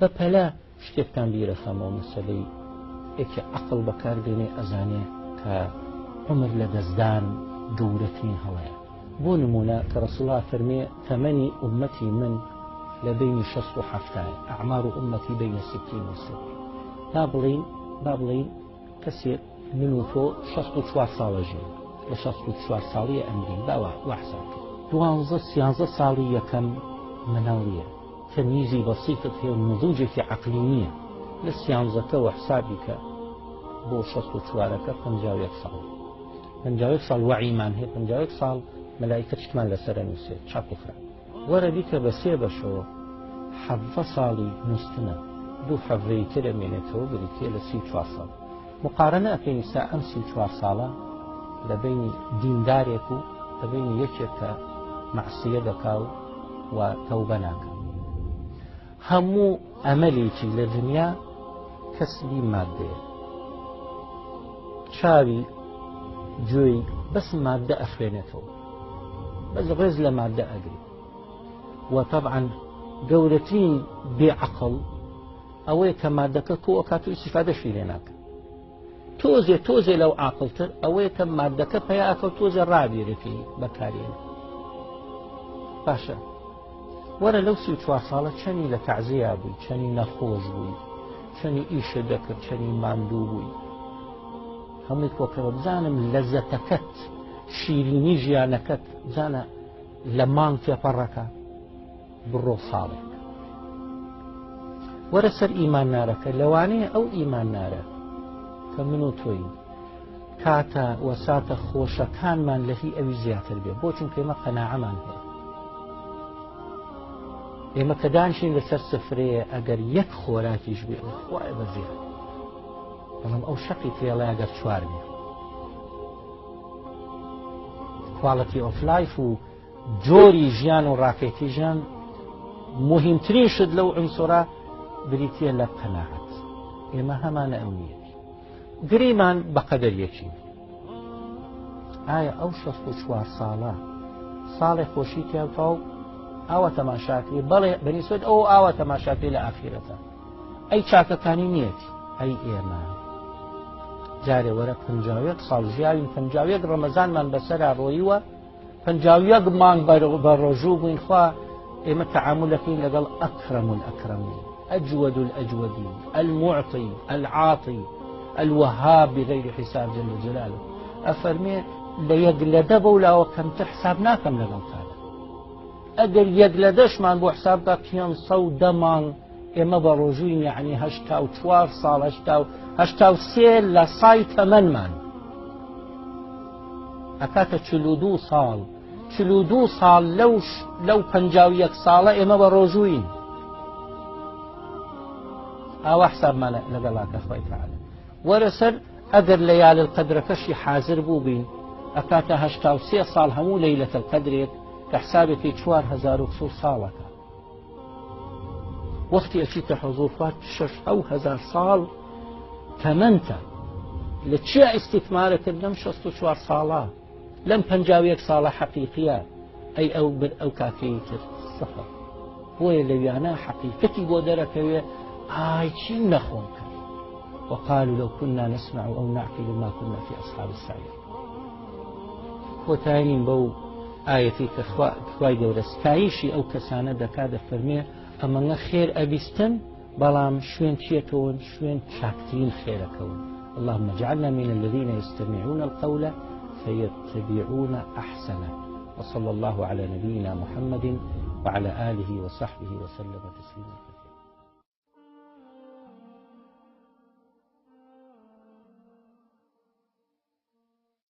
بەپەلا شتێکتان بیرەخەمەوە مەسەلەی یەکێ عەقڵ بەکاردێنێ ئەزانێ کە عمر لە دەستدان گەورەترین هەڵەیە. بۆ نمونە کە ڕەسوڵڵا فەرمێ تەمەنی ئومەتی من لە بینی 60 و 70 ئەعمار ئومەتی بینە 60 و 70. با بڵین کەسێک من و تۆ 64 ساڵە ژین، لە 64 ساڵی ئەمرین باوە وەحساب 12-13 ساڵی یەکەم مناڵیە، تەمیزی بەسیطت هەیە، نضوجێکی عەقلی نییە. لە 13ەوە حسابی کە بۆ 64ەکە 51 ساڵ، 51 ساڵ وەعیمان هەیە، 51 ساڵ مەلایکە شتمان لەسەر نووسێت چاپ و فرا. وەرە بیکە بە 3 بەشەوە 17 ساڵی نووستنە، 2 حەڤەی تر ئەمێنێتەوە بریتێ لە 34 ساڵ. مقارنە ئەکەین ئێستا ئەم 34 ساڵە لە بینی دیندارێک و لە بینی یەکێک کە مەعسیە دەکا و تەوبە ناکە. هەموو ئەمەلێکی لە دنیا کەسبی مادەیە، چاوی گوێی بەس مادە ئەفرێنێتەوە، بەس ڕێز لە مادە ئەگری. و طبعا گەورەترین بێعەقڵ ئەوەیە کە مادەکە تۆ ئەکات و ئیستیفادەشی لێ ناکە. تۆزێ لەو عاقڵتر ئەوەیە کە مادەکە پەیاکە و تۆزێ ڕابێرەکەی بەکارێنە. باشە وەرە لەو 34 ساڵە چەنی لە تەعزیە بووی، چەنی نەخۆش بووی، چەنی ئیشە دەکرد، چەنی ماندوو بووی. هەمووی کۆکەوە بزانم لەزەتەکەت، شیرینی ژیانەکەت بزانە لە مانگ تێپەڕەکە بڕۆ ساڵێک. وەرە سەر ئیماندارەکە لەوانەیە ئەو ئیماندارە کە من و تۆی کاتە وەساتە خۆشەکانمان لە هی ئەوی زیاتر بێ، بۆ چونکە ئێمە قەناعەمان هەیە. ئێمە کە دانشین لەسەر سفرەیە ئەگەر یەک خۆراکیش بێ خوایە بەزیێ، بەڵام ئەو شەقی پێڵێ ئەگەر 4 بێ. کوالەتی ئۆف لایف و جۆری ژیان و ڕاکێتی ژیان مهمترین شت لەو عنسوڕە بریتیە لە قەناعەت. ئێمە هەمانە ئەو نیەتی گریمان بەقەدەر یەکی. ئایا ئەو 64 ساڵە ساڵی خۆشی تێڵتاو ئاوە تەماشاکری بەڵێ بەنیسبەت ئەو ئاوە تەماشاکری لە ئاخیرەتە. ئەی چاکەکانی نیەتی ئەی ئێمە جارێ وەرە 51 ساڵ ژیاوین، 51 ڕەمەزانمان بەسەرا ڕۆیوە، 51 مانگ بە ڕۆژوو بووین. خوا ئێمە تەعاملەکەین لەگەڵ ئەکرەم الئەکرەمین، ئەجود الئەجودین، المعطی العاطی الوهاب بغیر حساب جل جلاله. ئەفەرمێ لە یەک لە دە بەولاوە کەمتر حساب ناکەم لەگەڵ تادا. ئەگەر یەک لە دەشمان بۆ حسابدا 510 مانگ ئێمە بە ڕۆژووین، یعنی 84 ساڵ 83 لە سای تەمەنمان ئەکاتە 42 ساڵ. 42 ساڵ لەو 51 ساڵە ئێمە بە ڕۆژووین. ئاوا حسابمان لەگەڵاکە خوای تەعالە. وەرە سەر ئەگەر لەیال القەدرەکەشی حازر بوو بین ئەکاتە 83 ساڵ هەموو لەیلەت القەدرێک کە حسابێکی 4200 ساڵەکە. وەختی ئەچیتە حوزوور فات 6000 ساڵ تەمەنتە لە چیا ئیستیثمارەکرد لەم 64 ساڵە، لەم 51 ساڵە حەقیقیە. ئەی ئەو کافەی کرد سەفەر. بۆیە لەویانە حەقیقەتی بۆ دەرەکەوێ ئای چی نەخۆن کرد. وقالوا لو كنا نسمع أو نعقل ما كنا في أصحاب السعير. کۆتایین بەو ئاەتی کە خوای گەورە ستایشی ئەو کەسانە دەکات دەفەرمێ ئەمەنە خێر ئەبیستن بەڵام شوێن چیەکەون، شوێن چاکترین خێرەکەون. اللهم اجعلنا من الذين يستمعون القول فيتبعون أحسنه. وصلى الله على نبينا محمد وعلى آله وصحبه وسلم تسليما كثيرا.